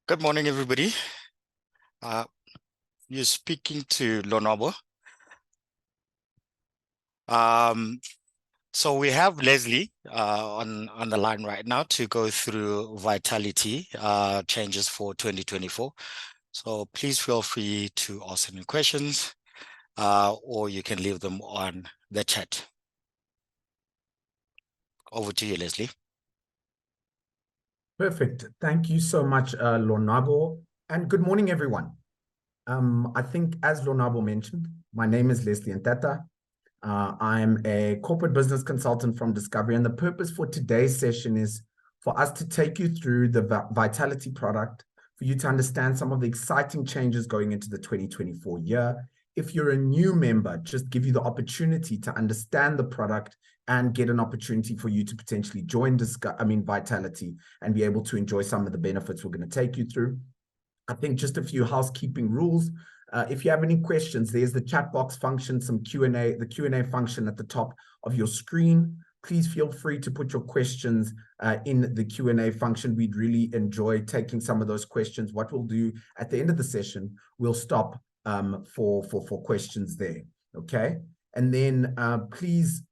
Good morning, everybody. Uh, you're speaking to Lonwabo. Um, so we have Leslie on the line right now to go through Vitality changes for 2024. So please feel free to ask any questions, or you can leave them on the chat. Over to you, Leslie. Perfect. Thank you so much, Lonwabo. And good morning, everyone. I think as Lonwabo mentioned, my name is Leslie Ntata. I'm a corporate business consultant from Discovery, and the purpose for today's session is for us to take you through the Vitality product, for you to understand some of the exciting changes going into the 2024 year. If you're a new member, just give you the opportunity to understand the product and get an opportunity for you to potentially join Vitality and be able to enjoy some of the benefits we're going to take you through. I think just a few housekeeping rules. If you have any questions, there's the chat box function, the Q&A function at the top of your screen. Please feel free to put your questions in the Q&A function. We'd really enjoy taking some of those questions. What we'll do at the end of the session, we'll stop for questions there, okay? And then please,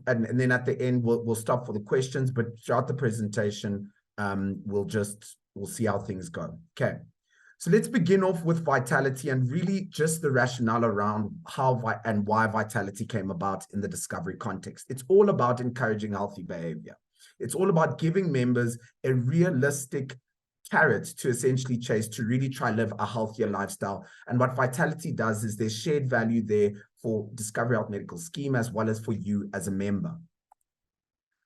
and then at the end, we'll stop for the questions, but throughout the presentation, we'll see how things go, okay? So let's begin off with Vitality and really just the rationale around how and why Vitality came about in the Discovery context. It's all about encouraging healthy behavior. It's all about giving members a realistic carrot to essentially chase to really try live a healthier lifestyle. And what Vitality does is there's shared value there for Discovery Health Medical Scheme as well as for you as a member.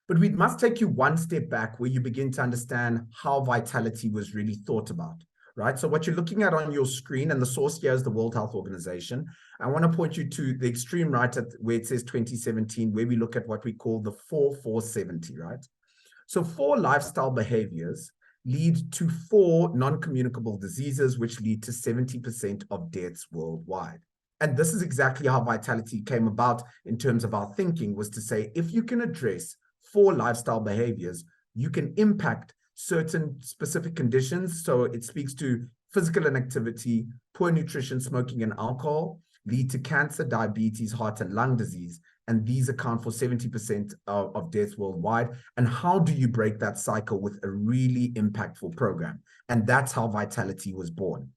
But we must take you one step back where you begin to understand how Vitality was really thought about. Right? So what you're looking at on your screen, and the source here is the World Health Organization. I want to point you to the extreme right where it says 2017, where we look at what we call the 4-4-70, right? So 4 lifestyle behaviors lead to 4 non-communicable diseases, which lead to 70% of deaths worldwide. And this is exactly how Vitality came about in terms of our thinking, was to say, if you can address 4 lifestyle behaviors, you can impact certain specific conditions. So it speaks to physical inactivity, poor nutrition, smoking, and alcohol lead to cancer, diabetes, heart and lung disease. And these account for 70% of deaths worldwide. And how do you break that cycle with a really impactful program? And that's how Vitality was born.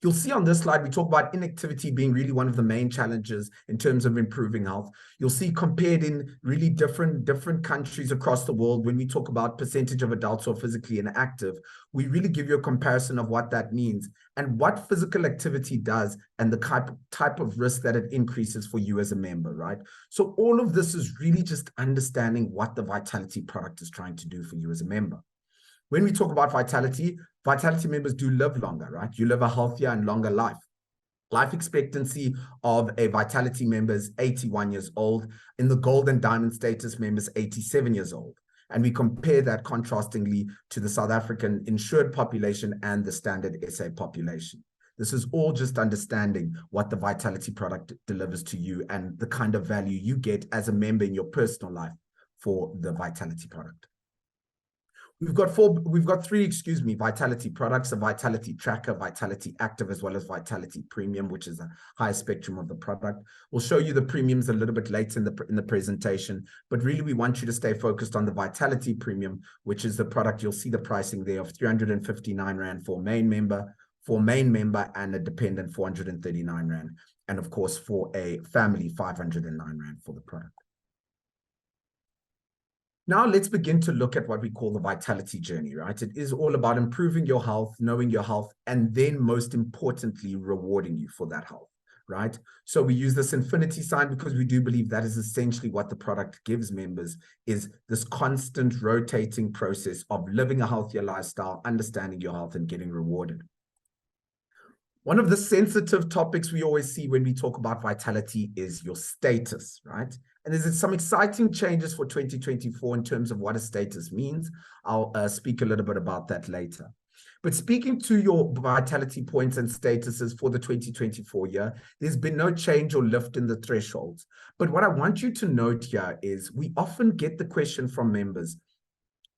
You'll see on this slide, we talk about inactivity being really one of the main challenges in terms of improving health. You'll see compared in really different countries across the world, when we talk about percentage of adults who are physically inactive, we really give you a comparison of what that means and what physical activity does and the type of risk that it increases for you as a member, right? So all of this is really just understanding what the Vitality product is trying to do for you as a member. When we talk about Vitality members do live longer, right? You live a healthier and longer life. Life expectancy of a Vitality member is 81 years old. In the gold and diamond status members, 87 years old. And we compare that contrastingly to the South African insured population and the standard SA population. This is all just understanding what the Vitality product delivers to you and the kind of value you get as a member in your personal life for the Vitality product. We've got 3, Vitality products: a Vitality Tracker, Vitality Active, as well as Vitality Premium, which is a high spectrum of the product. We'll show you the premiums a little bit later in the presentation, but really we want you to stay focused on the Vitality Premium, which is the product. You'll see the pricing there of 359 Rand for main member, and a dependent 439 Rand. And of course, for a family, 509 Rand for the product. Now let's begin to look at what we call the Vitality journey, right? It is all about improving your health, knowing your health, and then most importantly, rewarding you for that health, right? So we use this infinity sign because we do believe that is essentially what the product gives members, is this constant rotating process of living a healthier lifestyle, understanding your health, and getting rewarded. One of the sensitive topics we always see when we talk about Vitality is your status, right? And there's some exciting changes for 2024 in terms of what a status means. I'll speak a little bit about that later. But speaking to your Vitality points and statuses for the 2024 year, there's been no change or lift in the thresholds. But what I want you to note here is we often get the question from members,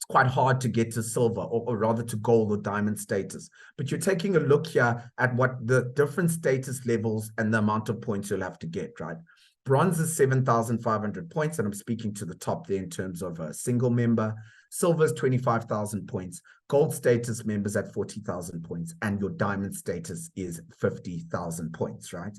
it's quite hard to get to silver or rather to gold or diamond status. But you're taking a look here at what the different status levels and the amount of points you'll have to get, right? Bronze is 7,500 points, and I'm speaking to the top there in terms of a single member. Silver is 25,000 points. Gold status members at 40,000 points, and your diamond status is 50,000 points, right?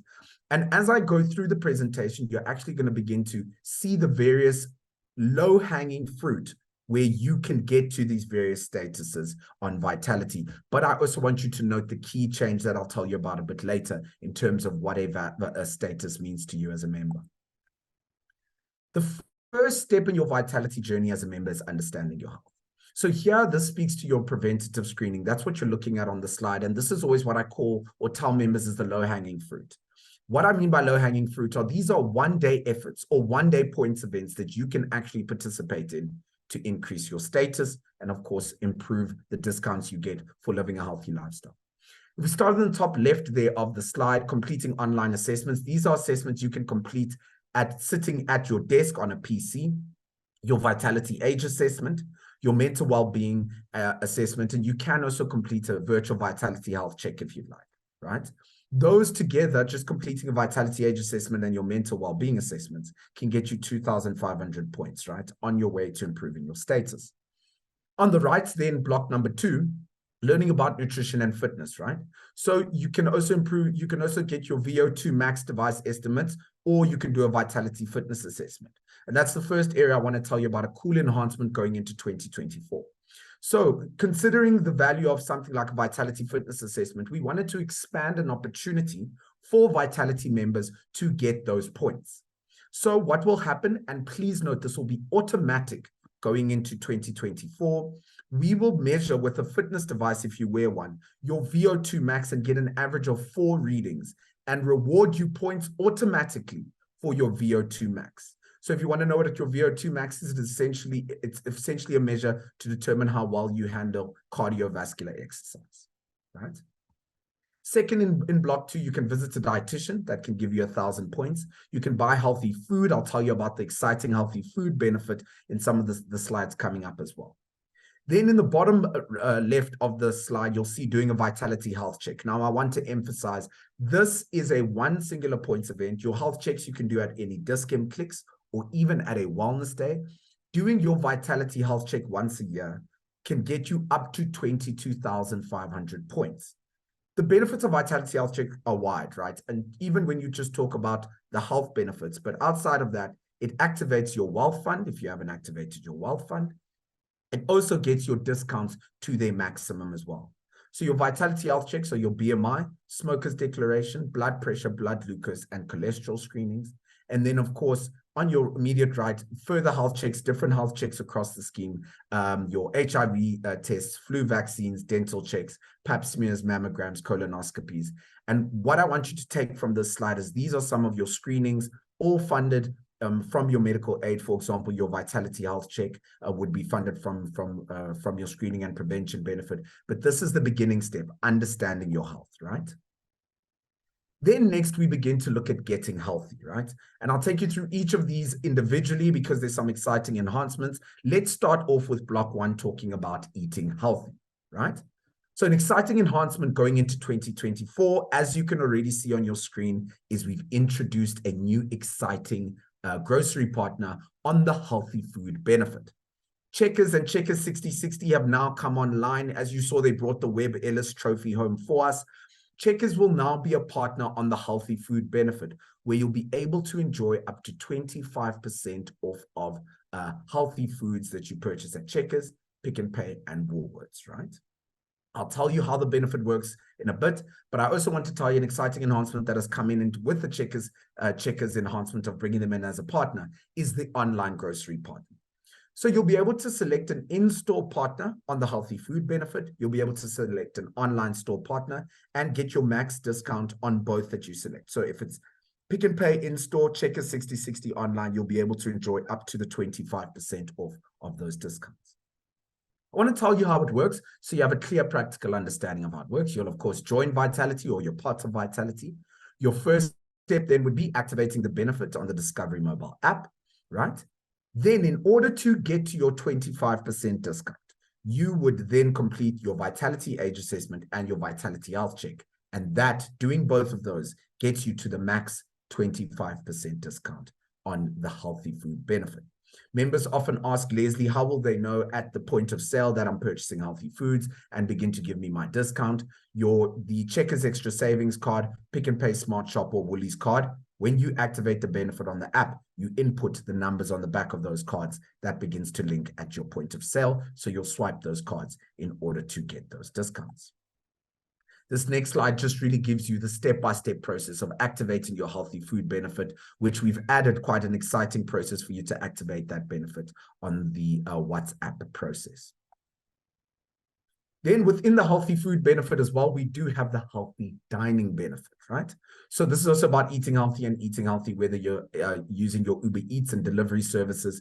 And as I go through the presentation, you're actually going to begin to see the various low-hanging fruit where you can get to these various statuses on Vitality. But I also want you to note the key change that I'll tell you about a bit later in terms of what a status means to you as a member. The first step in your Vitality journey as a member is understanding your health. So here, this speaks to your preventative screening. That's what you're looking at on the slide. And this is always what I call or tell members is the low-hanging fruit. What I mean by low-hanging fruit are these are one-day efforts or one-day points events that you can actually participate in to increase your status and, of course, improve the discounts you get for living a healthy lifestyle. If we start on the top left there of the slide, completing online assessments. These are assessments you can complete sitting at your desk on a PC, your Vitality age assessment, your mental well-being assessment, and you can also complete a virtual Vitality health check if you'd like, right? Those together, just completing a Vitality age assessment and your mental well-being assessments can get you 2,500 points, right, on your way to improving your status. On the right, then, block number 2, learning about nutrition and fitness, right? So you can also improve, you can also get your VO2 max device estimates, or you can do a Vitality fitness assessment. And that's the first area I want to tell you about, a cool enhancement going into 2024. So considering the value of something like a Vitality fitness assessment, we wanted to expand an opportunity for Vitality members to get those points. So what will happen, and please note this will be automatic going into 2024, we will measure with a fitness device, if you wear one, your VO2 max and get an average of 4 readings and reward you points automatically for your VO2 max. So if you want to know what your VO2 max is, it's essentially a measure to determine how well you handle cardiovascular exercise, right? Second, in block 2, you can visit a dietitian that can give you 1,000 points. You can buy healthy food. I'll tell you about the exciting healthy food benefit in some of the slides coming up as well. Then in the bottom left of the slide, you'll see doing a Vitality health check. Now, I want to emphasize, this is a one singular points event. Your health checks you can do at any Dis-Chem clicks or even at a wellness day. Doing your Vitality health check once a year can get you up to 22,500 points. The benefits of Vitality health check are wide, right? And even when you just talk about the health benefits, but outside of that, it activates your wealth fund if you haven't activated your wealth fund. It also gets your discounts to their maximum as well. So your Vitality health checks are your BMI, smoker's declaration, blood pressure, blood glucose, and cholesterol screenings. And then, of course, on your immediate right, further health checks, different health checks across the scheme, your HIV tests, flu vaccines, dental checks, pap smears, mammograms, colonoscopies. And what I want you to take from this slide is these are some of your screenings, all funded from your medical aid. For example, your Vitality health check would be funded from your screening and prevention benefit. But this is the beginning step, understanding your health, right? Then next, we begin to look at getting healthy, right? And I'll take you through each of these individually because there's some exciting enhancements. Let's start off with block 1, talking about eating healthy, right? So an exciting enhancement going into 2024, as you can already see on your screen, is we've introduced a new exciting grocery partner on the healthy food benefit. Checkers and Checkers 6060 have now come online. As you saw, they brought the Webb Ellis Trophy home for us. Checkers will now be a partner on the healthy food benefit, where you'll be able to enjoy up to 25% off of healthy foods that you purchase at Checkers, Pick n Pay, and Woolworths, right? I'll tell you how the benefit works in a bit, but I also want to tell you an exciting enhancement that has come in with the Checkers enhancement of bringing them in as a partner is the online grocery partner. So you'll be able to select an in-store partner on the healthy food benefit. You'll be able to select an online store partner and get your max discount on both that you select. So if it's Pick n Pay in-store, Checkers 6060 online, you'll be able to enjoy up to the 25% off of those discounts. I want to tell you how it works so you have a clear, practical understanding of how it works. You'll, of course, join Vitality or you're part of Vitality. Your first step then would be activating the benefit on the Discovery mobile app, right? Then in order to get to your 25% discount, you would then complete your vitality age assessment and your vitality health check. And that, doing both of those, gets you to the max 25% discount on the healthy food benefit. Members often ask Leslie, how will they know at the point of sale that I'm purchasing healthy foods and begin to give me my discount? The Checkers Extra Savings card, Pick and Pay Smart Shop, or Woolies card, when you activate the benefit on the app, you input the numbers on the back of those cards. That begins to link at your point of sale. So you'll swipe those cards in order to get those discounts. This next slide just really gives you the step-by-step process of activating your healthy food benefit, which we've added quite an exciting process for you to activate that benefit on the WhatsApp process. Then within the healthy food benefit as well, we do have the healthy dining benefit, right? So this is also about eating healthy, whether you're using your Uber Eats and delivery services,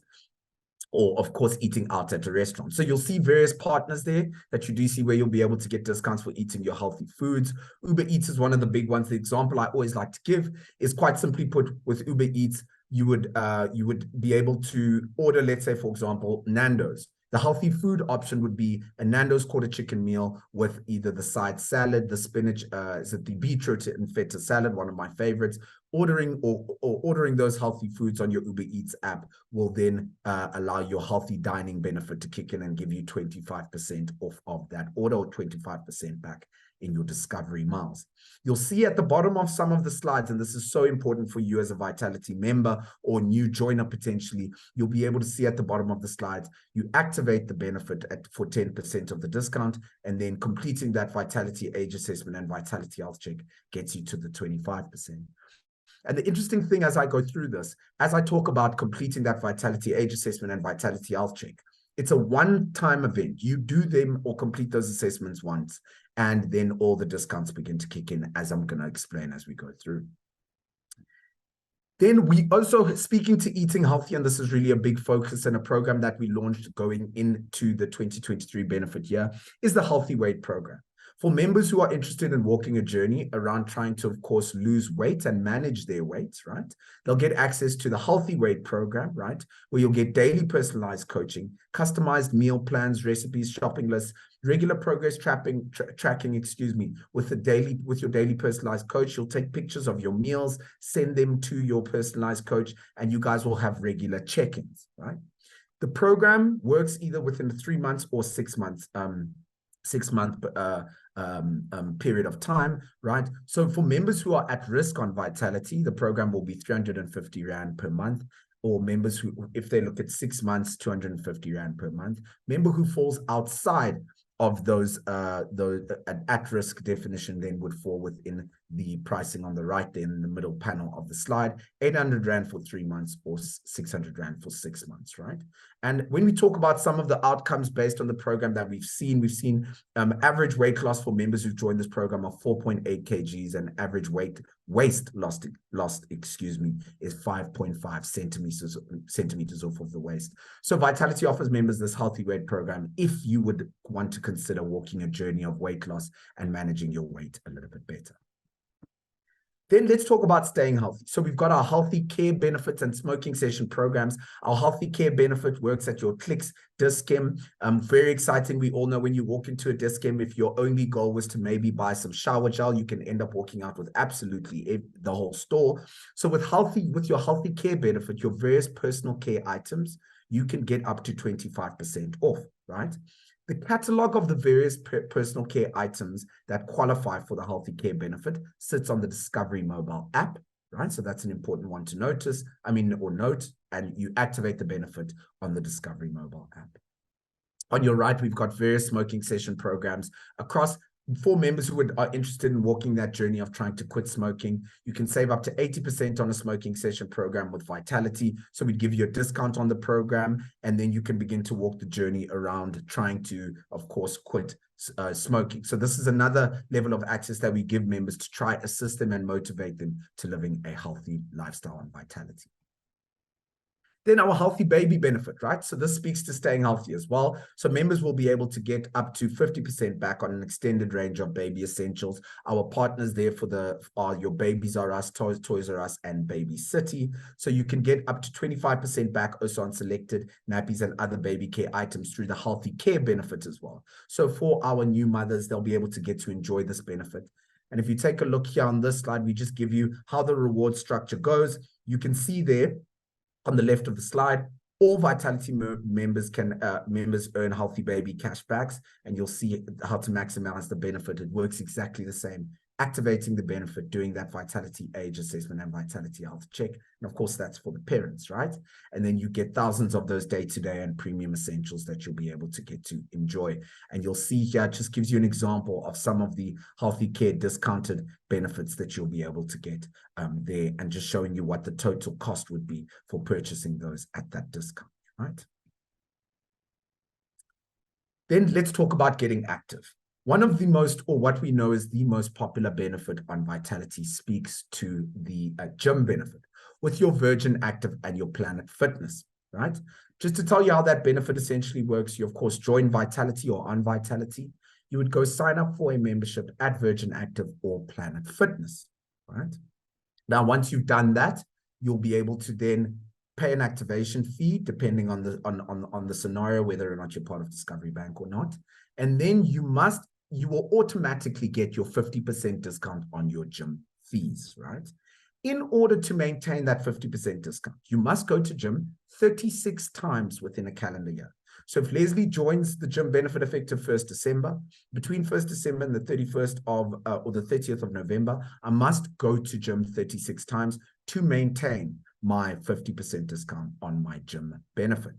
or of course eating out at a restaurant. So you'll see various partners there that you do see where you'll be able to get discounts for eating your healthy foods. Uber Eats is one of the big ones. The example I always like to give is quite simply put, with Uber Eats, you would be able to order, let's say, for example, Nando's. The healthy food option would be a Nando's quarter chicken meal with either the side salad, the spinach, is it the beetroot and feta salad, one of my favorites. Ordering those healthy foods on your Uber Eats app will then allow your healthy dining benefit to kick in and give you 25% off of that order, or 25% back in your discovery miles. You'll see at the bottom of some of the slides, and this is so important for you as a Vitality member or new joiner potentially, you'll be able to see at the bottom of the slides, you activate the benefit for 10% of the discount, and then completing that Vitality age assessment and Vitality health check gets you to the 25%. And the interesting thing as I go through this, as I talk about completing that Vitality age assessment and Vitality health check, it's a one-time event. You do them or complete those assessments once, and then all the discounts begin to kick in, as I'm going to explain as we go through. Then we also, speaking to eating healthy, and this is really a big focus and a program that we launched going into the 2023 benefit year, is the Healthy Weight Program. For members who are interested in walking a journey around trying to, of course, lose weight and manage their weight, right? They'll get access to the Healthy Weight Program, right? Where you'll get daily personalized coaching, customized meal plans, recipes, shopping lists, regular progress tracking, with your daily personalized coach. You'll take pictures of your meals, send them to your personalized coach, and you guys will have regular check-ins, right? The program works either within 3 months or 6 months, period of time, right? So for members who are at risk on Vitality, the program will be 350 Rand per month, or members who, if they look at 6 months, 250 Rand per month. Member who falls outside of those at-risk definition then would fall within the pricing on the right there in the middle panel of the slide, 800 Rand for 3 months or 600 Rand for 6 months, right? And when we talk about some of the outcomes based on the program that we've seen average weight loss for members who've joined this program of 4.8 kgs, and average waist lost, is 5.5 centimeters off of the waist. So Vitality offers members this Healthy Weight Program if you would want to consider walking a journey of weight loss and managing your weight a little bit better. Then let's talk about staying healthy. So we've got our healthy care benefits and smoking cessation programs. Our healthy care benefit works at your Clicks Dis-Chem. Very exciting. We all know when you walk into a Dis-Chem, if your only goal was to maybe buy some shower gel, you can end up walking out with absolutely the whole store. So with your healthy care benefit, your various personal care items, you can get up to 25% off, right? The catalog of the various personal care items that qualify for the healthy care benefit sits on the Discovery mobile app, right? So that's an important one to note, and you activate the benefit on the Discovery mobile app. On your right, we've got various smoking cessation programs across. For members who are interested in walking that journey of trying to quit smoking, you can save up to 80% on a smoking session program with Vitality. So we'd give you a discount on the program, and then you can begin to walk the journey around trying to, of course, quit smoking. So this is another level of access that we give members to try assist them and motivate them to living a healthy lifestyle on Vitality. Then our healthy baby benefit, right? So this speaks to staying healthy as well. So members will be able to get up to 50% back on an extended range of baby essentials. Our partners there are your Babies R Us, Toys R Us, and Baby City. So you can get up to 25% back also on selected nappies and other baby care items through the healthy care benefit as well. So for our new mothers, they'll be able to get to enjoy this benefit. And if you take a look here on this slide, we just give you how the reward structure goes. You can see there on the left of the slide, all Vitality members earn healthy baby cashbacks, and you'll see how to maximize the benefit. It works exactly the same. Activating the benefit, doing that Vitality age assessment and Vitality health check. And of course, that's for the parents, right? And then you get thousands of those day-to-day and premium essentials that you'll be able to get to enjoy. And you'll see here, it just gives you an example of some of the healthy care discounted benefits that you'll be able to get there, and just showing you what the total cost would be for purchasing those at that discount, right? Then let's talk about getting active. One of the most, or what we know is the most popular benefit on Vitality, speaks to the gym benefit with your Virgin Active and your Planet Fitness, right? Just to tell you how that benefit essentially works, you of course join Vitality or on Vitality. You would go sign up for a membership at Virgin Active or Planet Fitness, right? Now, once you've done that, you'll be able to then pay an activation fee depending on the scenario, whether or not you're part of Discovery Bank or not. And then you will automatically get your 50% discount on your gym fees, right? In order to maintain that 50% discount, you must go to gym 36 times within a calendar year. So if Leslie joins the gym benefit effective 1st December, between 1st December and the 31st of, or the 30th of November, I must go to gym 36 times to maintain my 50% discount on my gym benefit.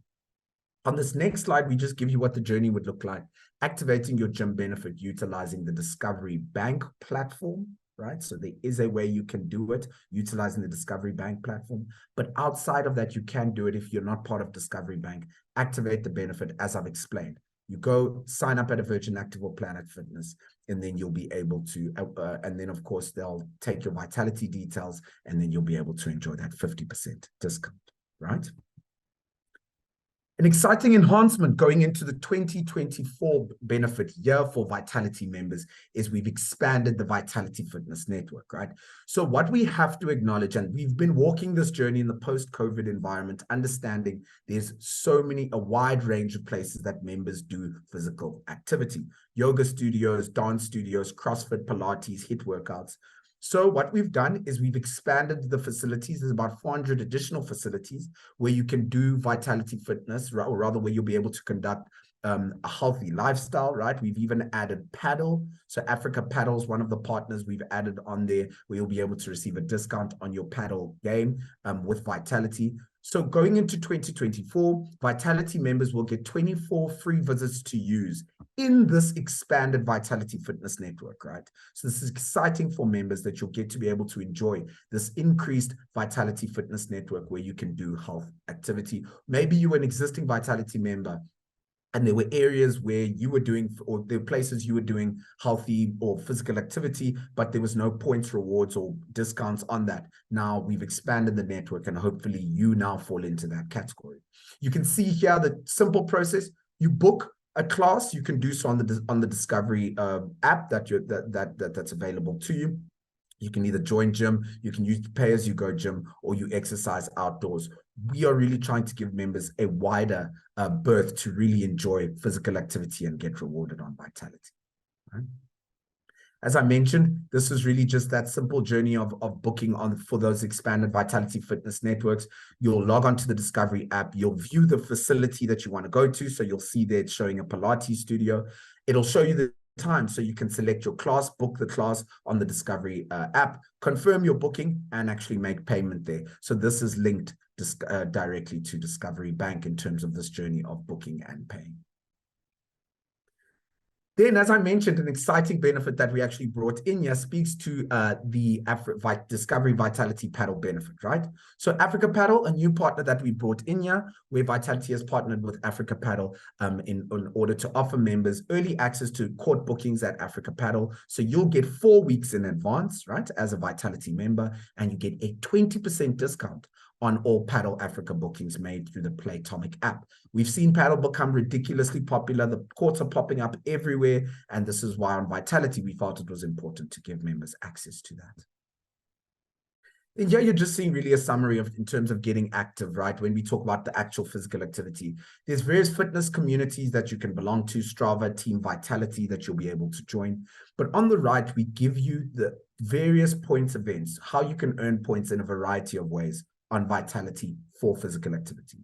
On this next slide, we just give you what the journey would look like. Activating your gym benefit utilizing the Discovery Bank platform, right? So there is a way you can do it utilizing the Discovery Bank platform. But outside of that, you can do it if you're not part of Discovery Bank. Activate the benefit as I've explained. You go sign up at a Virgin Active or Planet Fitness, and then you'll be able to, and then of course, they'll take your Vitality details, and then you'll be able to enjoy that 50% discount, right? An exciting enhancement going into the 2024 benefit year for Vitality members is we've expanded the Vitality Fitness Network, right? So what we have to acknowledge, and we've been walking this journey in the post-COVID environment, understanding there's a wide range of places that members do physical activity. Yoga studios, dance studios, CrossFit, Pilates, HIIT workouts. So what we've done is we've expanded the facilities. There's about 400 additional facilities where you can do Vitality Fitness, or rather where you'll be able to conduct a healthy lifestyle, right? We've even added paddle. So Africa Paddle is one of the partners we've added on there where you'll be able to receive a discount on your paddle game with Vitality. So going into 2024, Vitality members will get 24 free visits to use in this expanded Vitality Fitness Network, right? So this is exciting for members that you'll get to be able to enjoy this increased Vitality Fitness Network where you can do health activity. Maybe you were an existing Vitality member and there were areas where you were doing, or there were places you were doing healthy or physical activity, but there was no points, rewards, or discounts on that. Now we've expanded the network, and hopefully you now fall into that category. You can see here the simple process. You book a class, you can do so on the Discovery app that's available to you. You can either join gym, you can use the pay-as-you-go gym, or you exercise outdoors. We are really trying to give members a wider berth to really enjoy physical activity and get rewarded on Vitality. Right? As I mentioned, this is really just that simple journey of booking for those expanded Vitality Fitness networks. You'll log onto the Discovery app. You'll view the facility that you want to go to. So you'll see there it's showing a Pilates studio. It'll show you the time, so you can select your class, book the class on the Discovery app, confirm your booking, and actually make payment there. So this is linked directly to Discovery Bank in terms of this journey of booking and paying. Then, as I mentioned, an exciting benefit that we actually brought in here speaks to the Discovery Vitality Paddle benefit, right? So Africa Paddle, a new partner that we brought in here, where Vitality has partnered with Africa Paddle in order to offer members early access to court bookings at Africa Paddle. So you'll get 4 weeks in advance, right, as a Vitality member, and you get a 20% discount on all Paddle Africa bookings made through the Playtomic app. We've seen Paddle become ridiculously popular. The courts are popping up everywhere, and this is why on Vitality we felt it was important to give members access to that. And here you're just seeing really a summary of in terms of getting active, right? When we talk about the actual physical activity, there's various fitness communities that you can belong to, Strava, Team Vitality, that you'll be able to join. But on the right, we give you the various points events, how you can earn points in a variety of ways on Vitality for physical activity.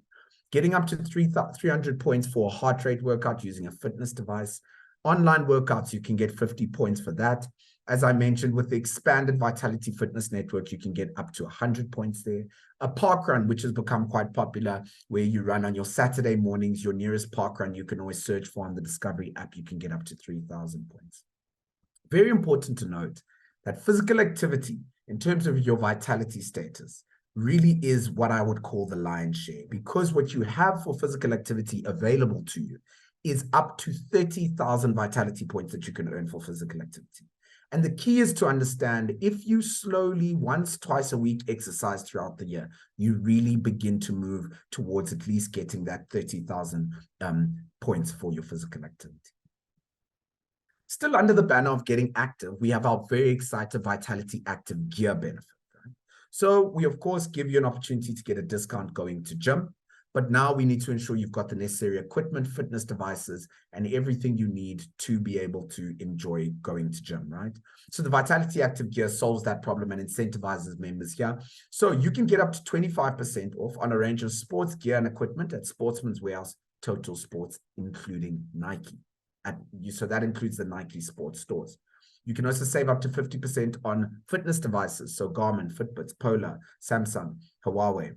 Getting up to 300 points for a heart rate workout using a fitness device. Online workouts, you can get 50 points for that. As I mentioned, with the expanded Vitality Fitness Network, you can get up to 100 points there. A park run, which has become quite popular, where you run on your Saturday mornings, your nearest park run, you can always search for on the Discovery app, you can get up to 3,000 points. Very important to note that physical activity, in terms of your Vitality status, really is what I would call the lion's share, because what you have for physical activity available to you is up to 30,000 Vitality points that you can earn for physical activity. And the key is to understand, if you slowly, once, twice a week exercise throughout the year, you really begin to move towards at least getting that 30,000 points for your physical activity. Still under the banner of getting active, we have our very excited Vitality Active Gear benefit. Right? So we, of course, give you an opportunity to get a discount going to gym. But now we need to ensure you've got the necessary equipment, fitness devices, and everything you need to be able to enjoy going to gym, right? So the Vitality Active Gear solves that problem and incentivizes members here. So you can get up to 25% off on a range of sports gear and equipment at Sportsman's Warehouse Total Sports, including Nike. So that includes the Nike sports stores. You can also save up to 50% on fitness devices, so Garmin, Fitbits, Polar, Samsung, Huawei.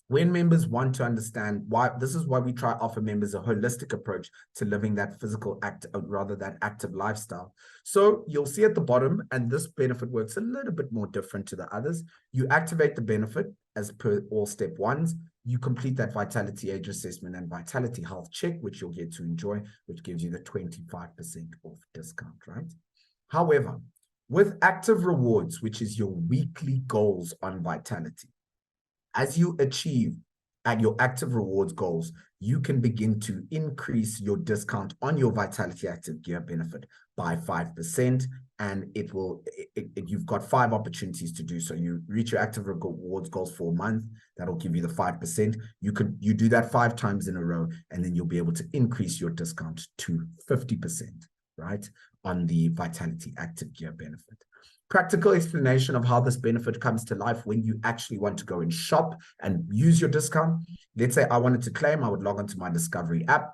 When members want to understand why, this is why we try to offer members a holistic approach to living that physical act, rather that active lifestyle. So you'll see at the bottom, and this benefit works a little bit more different to the others. You activate the benefit as per all step ones. You complete that Vitality age assessment and Vitality health check, which you'll get to enjoy, which gives you the 25% off discount, right? However, with active rewards, which is your weekly goals on Vitality, as you achieve at your active rewards goals, you can begin to increase your discount on your Vitality Active Gear benefit by 5%, and you've got 5 opportunities to do so. You reach your active rewards goals for a month, that'll give you the 5%. You do that 5 times in a row, and then you'll be able to increase your discount to 50%, right, on the Vitality Active Gear benefit. Practical explanation of how this benefit comes to life when you actually want to go and shop and use your discount. Let's say I wanted to claim, I would log onto my Discovery app.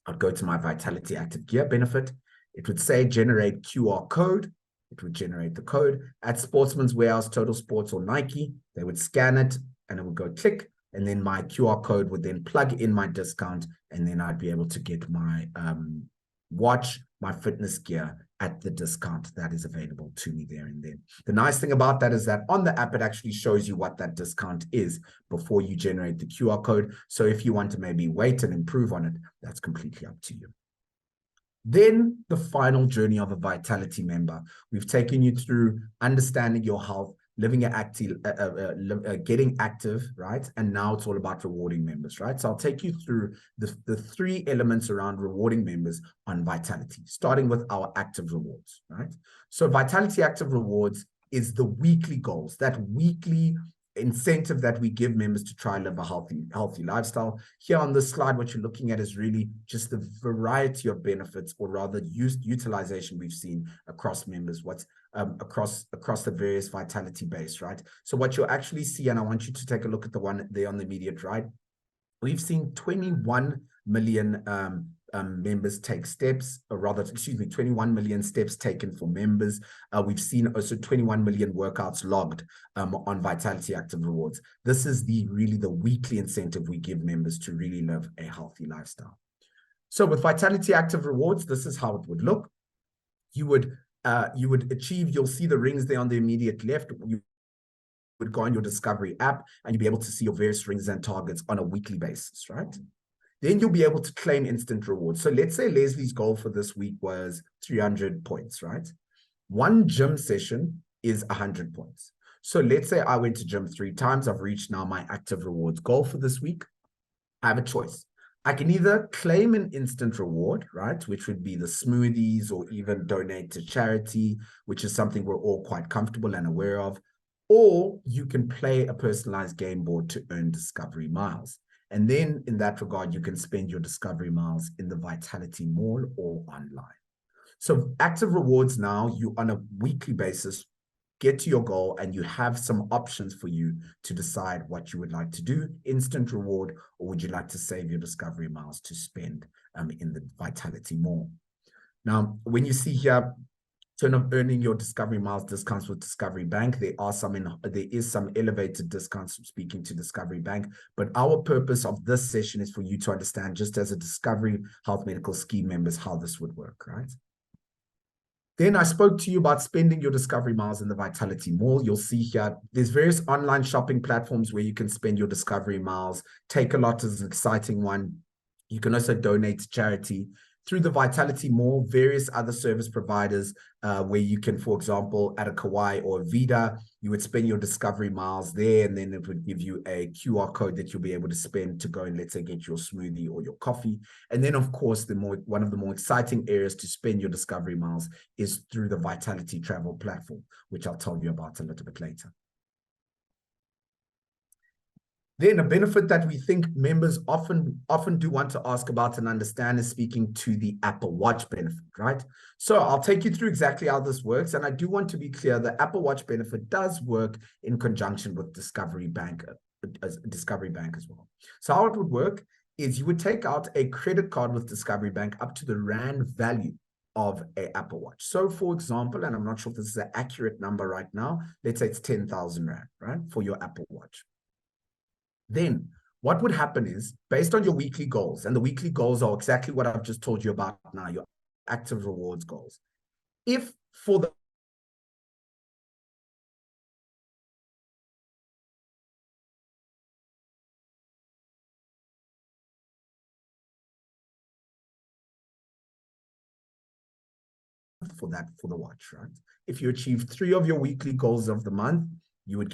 I'd go to my Vitality Active Gear benefit. It would say generate QR code. It would generate the code at Sportsman's Warehouse, Total Sports, or Nike. They would scan it and it would go click, and then my QR code would then plug in my discount, and then I'd be able to get my watch, my fitness gear at the discount that is available to me there and then. The nice thing about that is that on the app, it actually shows you what that discount is before you generate the QR code. So if you want to maybe wait and improve on it, that's completely up to you. Then the final journey of a Vitality member. We've taken you through understanding your health, living an active, getting active, right? And now it's all about rewarding members, right? So I'll take you through the 3 elements around rewarding members on Vitality, starting with our active rewards, right? So Vitality Active Rewards is the weekly goals, that weekly incentive that we give members to try and live a healthy lifestyle. Here on this slide, what you're looking at is really just the variety of benefits, or rather utilization we've seen across members, across the various Vitality base, right? So what you'll actually see, and I want you to take a look at the one there on the immediate right, we've seen 21 million members take steps, or rather, 21 million steps taken for members. We've seen also 21 million workouts logged on Vitality Active Rewards. This is really the weekly incentive we give members to really live a healthy lifestyle. So with Vitality Active Rewards, this is how it would look. You would achieve, you'll see the rings there on the immediate left. You would go on your Discovery app and you'll be able to see your various rings and targets on a weekly basis, right? Then you'll be able to claim instant rewards. So let's say Leslie's goal for this week was 300 points, right? One gym session is 100 points. So let's say I went to gym 3 times. I've reached now my active rewards goal for this week. I have a choice. I can either claim an instant reward, right, which would be the smoothies, or even donate to charity, which is something we're all quite comfortable and aware of, or you can play a personalized game board to earn Discovery Miles. And then in that regard, you can spend your Discovery Miles in the Vitality Mall or online. So active rewards now, you on a weekly basis get to your goal and you have some options for you to decide what you would like to do, instant reward, or would you like to save your Discovery Miles to spend in the Vitality Mall. Now, when you see here, turn of earning your Discovery Miles discounts with Discovery Bank, there is some elevated discounts from speaking to Discovery Bank, but our purpose of this session is for you to understand, just as a Discovery Health Medical Scheme members, how this would work, right? Then I spoke to you about spending your Discovery Miles in the Vitality Mall. You'll see here, there's various online shopping platforms where you can spend your Discovery Miles. Takealot is an exciting one. You can also donate to charity. Through the Vitality Mall, various other service providers where you can, for example, at a Kauai or a Vida, you would spend your Discovery Miles there, and then it would give you a QR code that you'll be able to spend to go and, let's say, get your smoothie or your coffee. And then, of course, one of the more exciting areas to spend your Discovery Miles is through the Vitality Travel platform, which I'll tell you about a little bit later. Then a benefit that we think members often do want to ask about and understand is speaking to the Apple Watch benefit, right? So I'll take you through exactly how this works. And I do want to be clear, the Apple Watch benefit does work in conjunction with Discovery Bank as well. So how it would work is you would take out a credit card with Discovery Bank up to the Rand value of an Apple Watch. So for example, and I'm not sure if this is an accurate number right now, let's say it's 10,000 Rand, right, for your Apple Watch. Then what would happen is, based on your weekly goals, and the weekly goals are exactly what I've just told you about now, your active rewards goals. If for the for the watch, right? If you achieve 3 of your weekly goals of the month, you would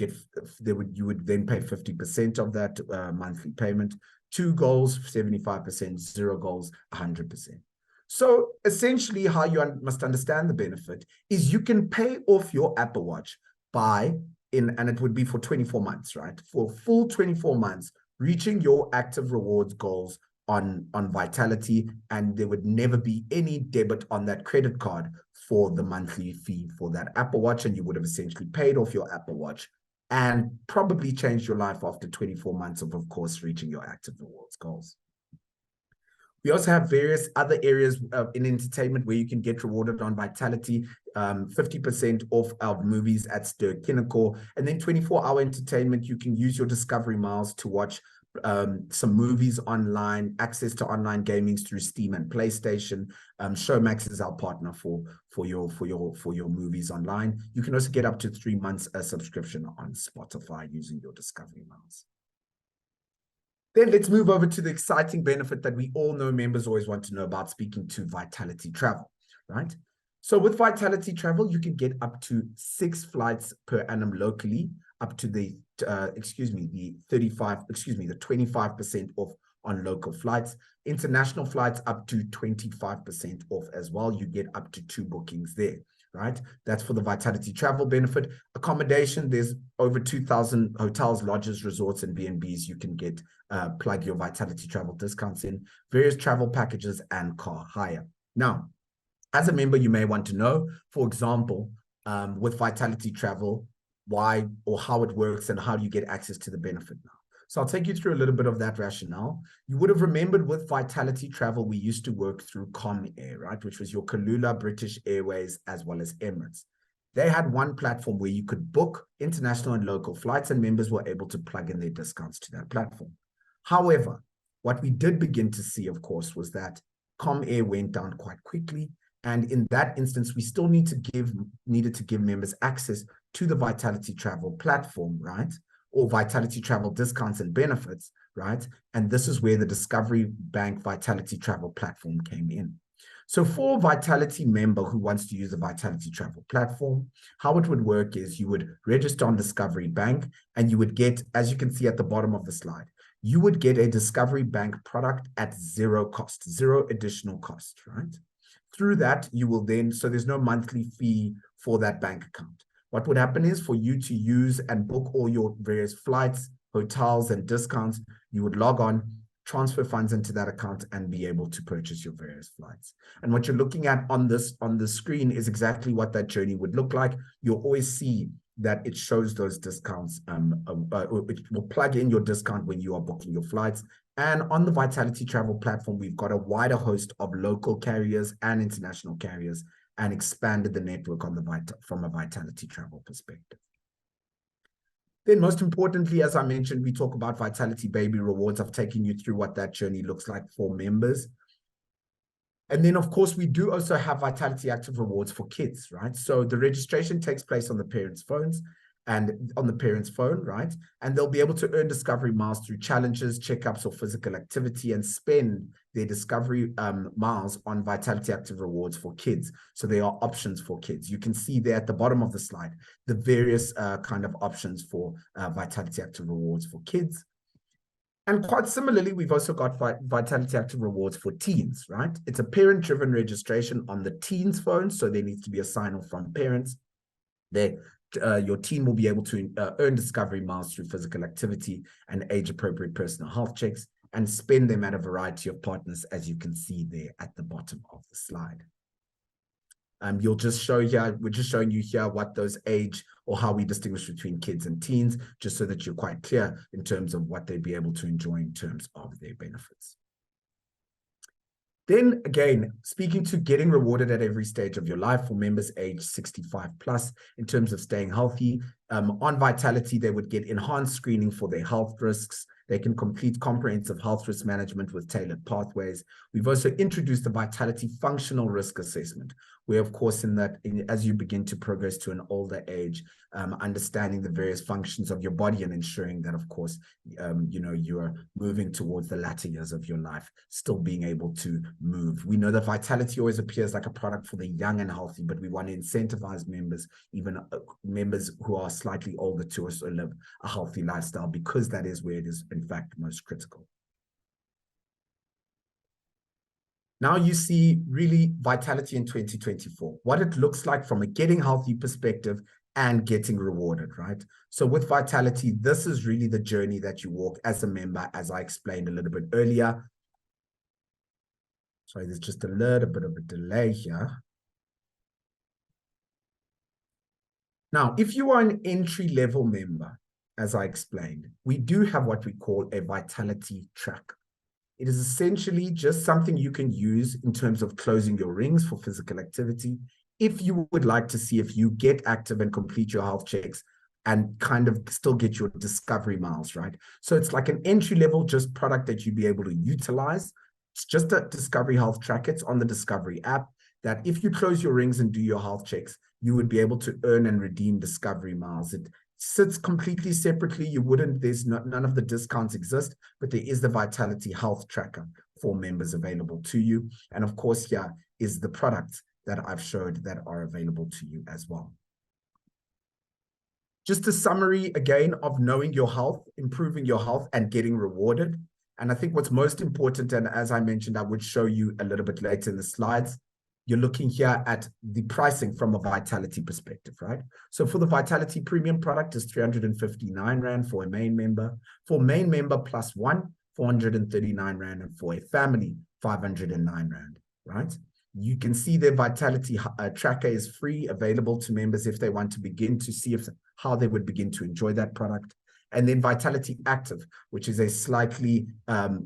then pay 50% of that monthly payment. 2 goals, 75%, 0 goals, 100%. So essentially, how you must understand the benefit is you can pay off your Apple Watch and it would be for 24 months, right? For full 24 months, reaching your active rewards goals on Vitality, and there would never be any debit on that credit card for the monthly fee for that Apple Watch, and you would have essentially paid off your Apple Watch and probably changed your life after 24 months of course, reaching your active rewards goals. We also have various other areas in entertainment where you can get rewarded on Vitality, 50% off of movies at Ster-Kinekor, and then 24-hour entertainment. You can use your Discovery Miles to watch some movies online, access to online gaming through Steam and PlayStation. Showmax is our partner for your movies online. You can also get up to 3 months a subscription on Spotify using your Discovery Miles. Then let's move over to the exciting benefit that we all know members always want to know about, speaking to Vitality Travel, right? So with Vitality Travel, you can get up to 6 flights per annum locally, up to the 25% off on local flights. International flights up to 25% off as well. You get up to 2 bookings there, right? That's for the Vitality Travel benefit. Accommodation, there's over 2,000 hotels, lodges, resorts, and B&Bs you can get plug your Vitality Travel discounts in, various travel packages, and car hire. Now, as a member, you may want to know, for example, with Vitality Travel, why or how it works and how do you get access to the benefit now. So I'll take you through a little bit of that rationale. You would have remembered with Vitality Travel, we used to work through Comair, right, which was your Kulula, British Airways, as well as Emirates. They had one platform where you could book international and local flights, and members were able to plug in their discounts to that platform. However, what we did begin to see, of course, was that Comair went down quite quickly. And in that instance, we still needed to give members access to the Vitality Travel platform, right? Or Vitality Travel discounts and benefits, right? And this is where the Discovery Bank Vitality Travel platform came in. So for a Vitality member who wants to use the Vitality Travel platform, how it would work is you would register on Discovery Bank and you would get, as you can see at the bottom of the slide, you would get a Discovery Bank product at zero cost, zero additional cost, right? Through that, you will then, so there's no monthly fee for that bank account. What would happen is for you to use and book all your various flights, hotels, and discounts, you would log on, transfer funds into that account, and be able to purchase your various flights. And what you're looking at on the screen is exactly what that journey would look like. You'll always see that it shows those discounts. It will plug in your discount when you are booking your flights. And on the Vitality Travel platform, we've got a wider host of local carriers and international carriers and expanded the network on from a Vitality Travel perspective. Then most importantly, as I mentioned, we talk about Vitality Baby Rewards. I've taken you through what that journey looks like for members. And then, of course, we do also have Vitality Active Rewards for kids, right? So the registration takes place on the parents' phones and on the parent's phone, right? And they'll be able to earn Discovery miles through challenges, checkups, or physical activity and spend their Discovery miles on Vitality Active Rewards for kids. So there are options for kids. You can see there at the bottom of the slide, the various kind of options for Vitality Active Rewards for kids. And quite similarly, we've also got Vitality Active Rewards for teens, right? It's a parent-driven registration on the teens' phone, so there needs to be a sign-off from parents. Your teen will be able to earn Discovery miles through physical activity and age-appropriate personal health checks and spend them at a variety of partners, as you can see there at the bottom of the slide. You'll just show here, we're just showing you here what those age or how we distinguish between kids and teens, just so that you're quite clear in terms of what they'd be able to enjoy in terms of their benefits. Then again, speaking to getting rewarded at every stage of your life for members age 65 plus in terms of staying healthy, on Vitality, they would get enhanced screening for their health risks. They can complete comprehensive health risk management with tailored pathways. We've also introduced the Vitality Functional Risk Assessment, where, of course, as you begin to progress to an older age, understanding the various functions of your body and ensuring that, of course, you're moving towards the latter years of your life, still being able to move. We know that Vitality always appears like a product for the young and healthy, but we want to incentivize members, even members who are slightly older, to also live a healthy lifestyle, because that is where it is, in fact, most critical. Now you see really Vitality in 2024, what it looks like from a getting healthy perspective and getting rewarded, right? So with Vitality, this is really the journey that you walk as a member, as I explained a little bit earlier. Sorry, there's just a little bit of a delay here. Now, if you are an entry-level member, as I explained, we do have what we call a Vitality tracker. It is essentially just something you can use in terms of closing your rings for physical activity. If you would like to see if you get active and complete your health checks and kind of still get your Discovery miles, right? So it's like an entry-level just product that you'd be able to utilize. It's just a Discovery Health Tracker. It's on the Discovery app that if you close your rings and do your health checks, you would be able to earn and redeem Discovery miles. It sits completely separately. None of the discounts exist, but there is the Vitality Health Tracker for members available to you. And of course, here is the products that I've showed that are available to you as well. Just a summary again of knowing your health, improving your health, and getting rewarded. And I think what's most important, and as I mentioned, I would show you a little bit later in the slides, you're looking here at the pricing from a Vitality perspective, right? So for the Vitality Premium product is 359 Rand for a main member. For main member plus one, 439 Rand, and for a family, 509 Rand, right? You can see the Vitality tracker is free, available to members if they want to begin to see how they would begin to enjoy that product. And then Vitality Active, which is a slightly,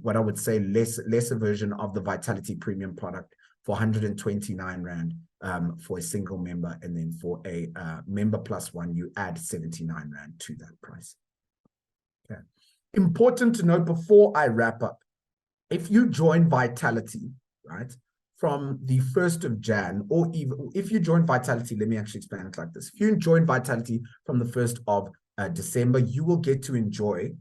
what I would say, lesser version of the Vitality Premium product, for 129 Rand for a single member. And then for a member plus one, you add 79 Rand to that price. Okay. Important to note before I wrap up, if you join Vitality, right? From the 1st of Jan, or even if you join Vitality, let me actually explain it like this. If you join Vitality from the 1st of December, you will get to enjoy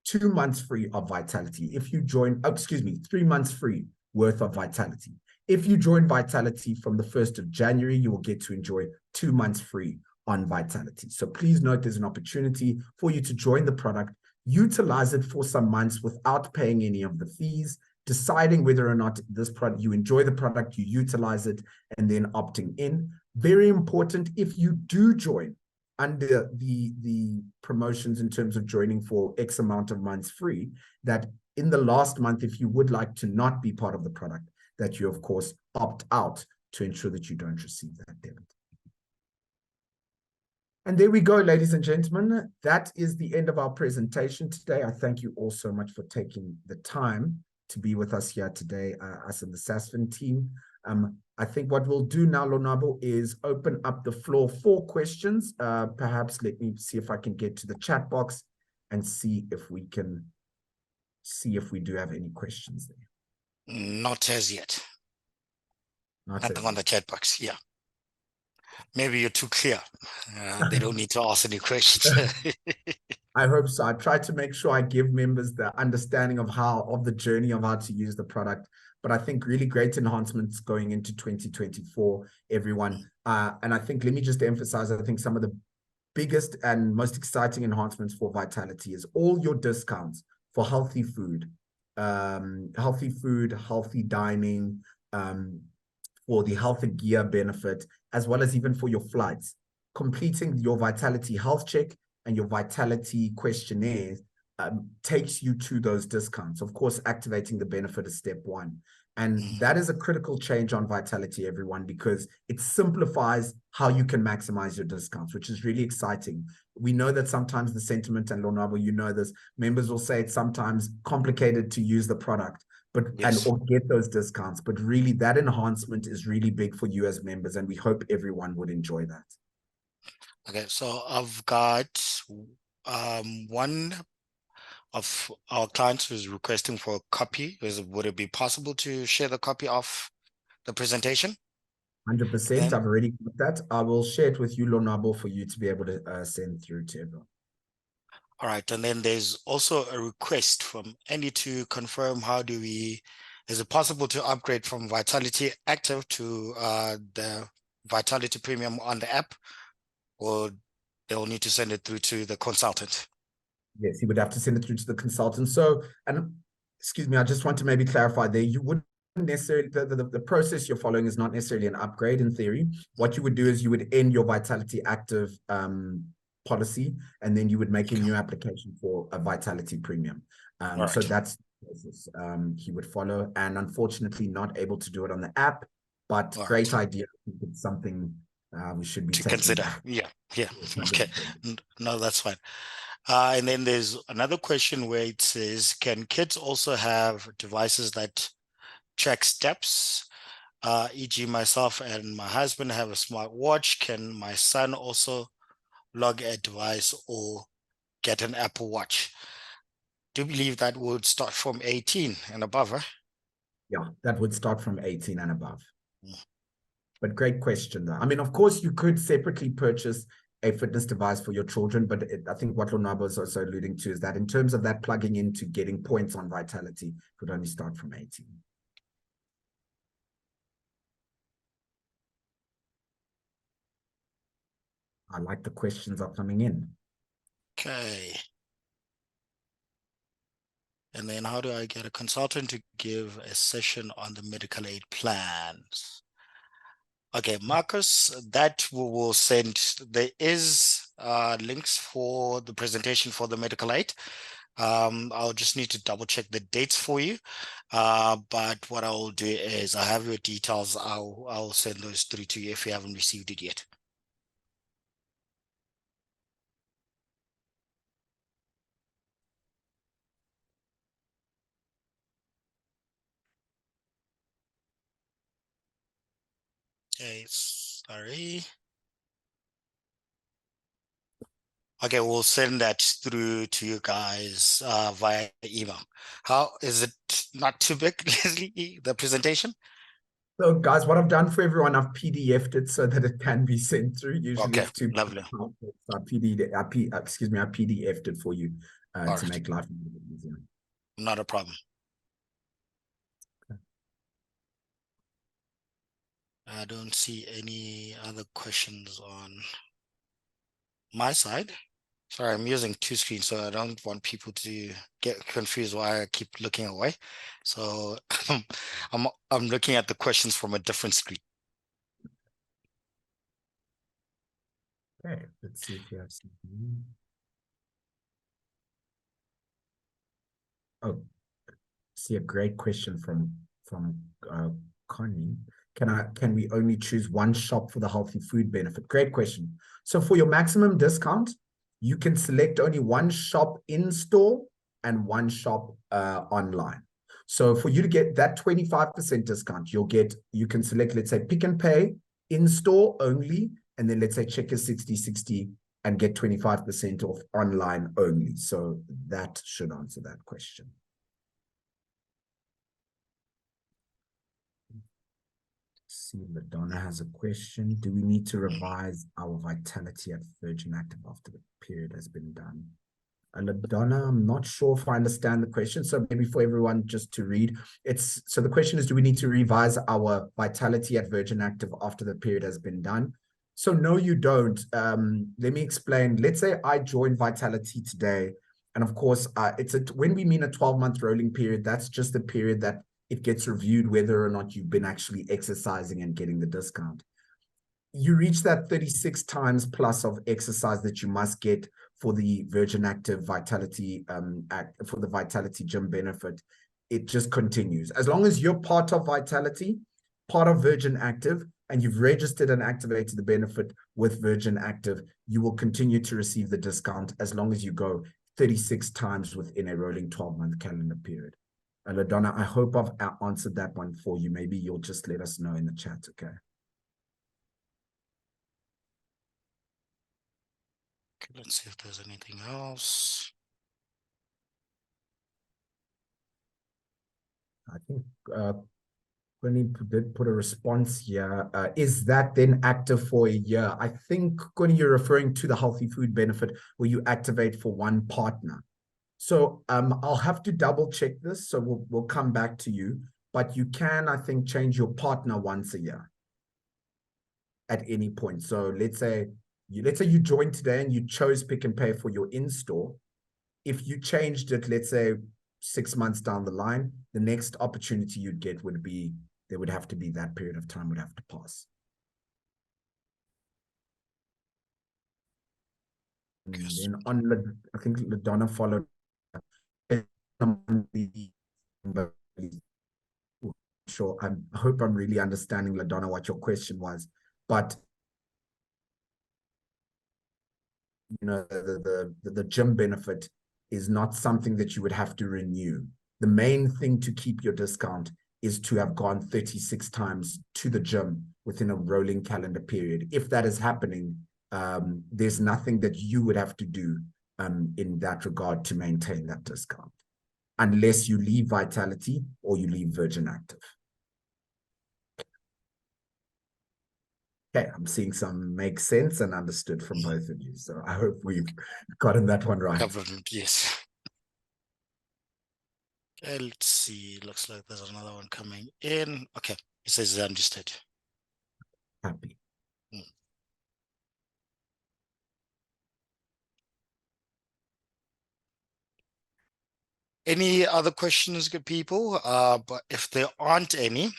2 months free of Vitality. If you join, 3 months free worth of Vitality. If you join Vitality from the 1st of January, you will get to enjoy 2 months free on Vitality. So please note there's an opportunity for you to join the product, utilize it for some months without paying any of the fees, deciding whether or not this product, you enjoy the product, you utilize it, and then opting in. Very important, if you do join under the promotions in terms of joining for X amount of months free, that in the last month, if you would like to not be part of the product, that you, of course, opt out to ensure that you don't receive that debit. And there we go, ladies and gentlemen. That is the end of our presentation today. I thank you all so much for taking the time to be with us here today, us and the SASFin team. I think what we'll do now, Lonabo, is open up the floor for questions. Perhaps let me see if I can get to the chat box and see if we do have any questions there. Not as yet. Nothing on the chat box. Yeah. Maybe you're too clear. They don't need to ask any questions. I hope so. I try to make sure I give members the understanding of the journey of how to use the product. But I think really great enhancements going into 2024, everyone. And I think, let me just emphasize, I think some of the biggest and most exciting enhancements for Vitality is all your discounts for healthy food, healthy dining, for the health and gear benefit, as well as even for your flights. Completing your Vitality health check and your Vitality questionnaire takes you to those discounts. Of course, activating the benefit is step one. And that is a critical change on Vitality, everyone, because it simplifies how you can maximize your discounts, which is really exciting. We know that sometimes the sentiment, and Lonabo, you know this, members will say it's sometimes complicated to use the product, but yes, or get those discounts. But really, that enhancement is really big for you as members, and we hope everyone would enjoy that. Okay, so I've got one of our clients who's requesting for a copy. Would it be possible to share the copy of the presentation? 100%. I've already got that. I will share it with you, Lonabo, for you to be able to send through to everyone. All right, and then there's also a request from Andy to confirm is it possible to upgrade from Vitality Active to the Vitality Premium on the app, or they'll need to send it through to the consultant? Yes, he would have to send it through to the consultant. So, and excuse me, I just want to maybe clarify there, you wouldn't necessarily, the process you're following is not necessarily an upgrade in theory. What you would do is you would end your Vitality Active policy, and then you would make a new application for a Vitality Premium. Right. So that's the process he would follow, and unfortunately not able to do it on the app, but right, great idea. It's something we should be to consider. Yeah. Okay. No, that's fine. And then there's another question where it says, can kids also have devices that track steps? E.g. myself and my husband have a smartwatch. Can my son also log a device or get an Apple Watch? Do you believe that would start from 18 and above, right? Yeah, that would start from 18 and above. But great question, though. I mean, of course, you could separately purchase a fitness device for your children, but I think what Lonabo is also alluding to is that in terms of that plugging into getting points on Vitality, it would only start from 18. I like the questions are coming in. Okay. And then how do I get a consultant to give a session on the medical aid plans? Okay, Marcus, that we will send. There is links for the presentation for the medical aid. I'll just need to double check the dates for you. But what I will do is I have your details. I'll send those through to you if you haven't received it yet. Okay, sorry. Okay, we'll send that through to you guys via email. How is it not too big, Leslie, the presentation? So, guys, what I've done for everyone, I've PDF'd it so that it can be sent through. Usually, Okay, it's too lovely. excuse me, I PDF'd it for you All to right, make life a little bit easier. not a problem. Okay. I don't see any other questions on my side. Sorry, I'm using two screens, so I don't want people to get confused why I keep looking away. So I'm looking at the questions from a different screen. Okay, let's see if we have something. Oh, see a great question from Connie. Can we only choose one shop for the healthy food benefit? Great question. So for your maximum discount, you can select only one shop in store and one shop online. So for you to get that 25% discount, you can select, let's say, Pick n Pay in store only, and then let's say Checkers 60/60 and get 25% off online only. So that should answer that question. See, Madonna has a question. Do we need to revise our vitality at Virgin Active after the period has been done? Madonna, I'm not sure if I understand the question. So maybe for everyone just to read, so the question is, do we need to revise our vitality at Virgin Active after the period has been done? So no, you don't. Let me explain. Let's say I join Vitality today. And of course, when we mean a 12-month rolling period, that's just the period that it gets reviewed whether or not you've been actually exercising and getting the discount. You reach that 36 times plus of exercise that you must get for the Virgin Active Vitality for the Vitality Gym benefit. It just continues. As long as you're part of Vitality, part of Virgin Active, and you've registered and activated the benefit with Virgin Active, you will continue to receive the discount as long as you go 36 times within a rolling 12-month calendar period. LaDonna, I hope I've answered that one for you. Maybe you'll just let us know in the chat, okay? Okay, let's see if there's anything else. I think Connie did put a response here. Is that then active for a year? I think, Connie, you're referring to the healthy food benefit where you activate for one partner. So I'll have to double check this. So we'll come back to you. But you can, I think, change your partner once a year at any point. So let's say you joined today and you chose Pick n Pay for your in-store. If you changed it, let's say 6 months down the line, the next opportunity you'd get would be, there would have to be that period of time would have to pass. And then on, I think LaDonna followed. Sure, I hope I'm really understanding, LaDonna, what your question was. But you know, the gym benefit is not something that you would have to renew. The main thing to keep your discount is to have gone 36 times to the gym within a rolling calendar period. If that is happening, there's nothing that you would have to do in that regard to maintain that discount, unless you leave Vitality or you leave Virgin Active. Okay, I'm seeing some make sense and understood from both of you. So I hope we've gotten that one right. Yes. Okay, let's see. Looks like there's another one coming in. Okay, it says understood. Happy. Any other questions, good people? But if there aren't any,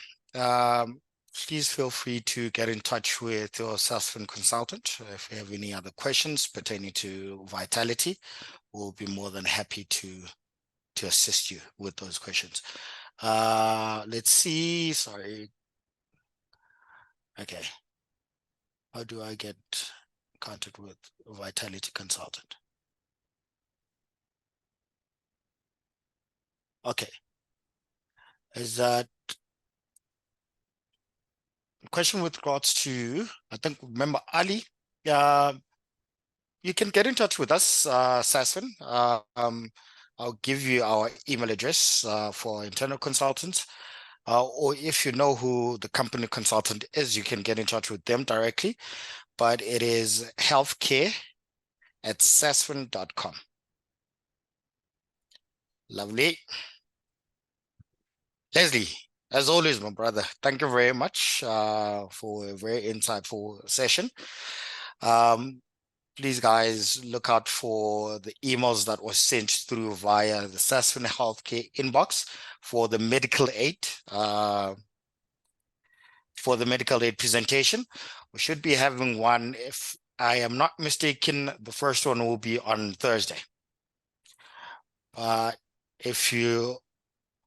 please feel free to get in touch with your Sasfin consultant. If you have any other questions pertaining to Vitality, we'll be more than happy to assist you with those questions. Let's see. Sorry. Okay. How do I get contact with a Vitality consultant? Okay. Is that question with regards to, I think, remember Ali, you can get in touch with us, Sasfin. I'll give you our email address for internal consultants. or if you know who the company consultant is, you can get in touch with them directly. But it is healthcare@sasfin.com. Lovely. Leslie, as always, my brother, thank you very much for a very insightful session. Please, guys, look out for the emails that were sent through via the Sasfin Healthcare inbox for the medical aid presentation. We should be having one, if I am not mistaken, the first one will be on Thursday. If you're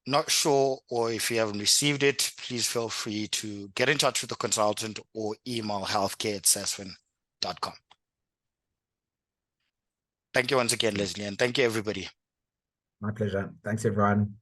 not sure or if you haven't received it, please feel free to get in touch with the consultant or email healthcare@sasfin.com. Thank you once again, Leslie, and thank you, everybody. My pleasure. Thanks, everyone.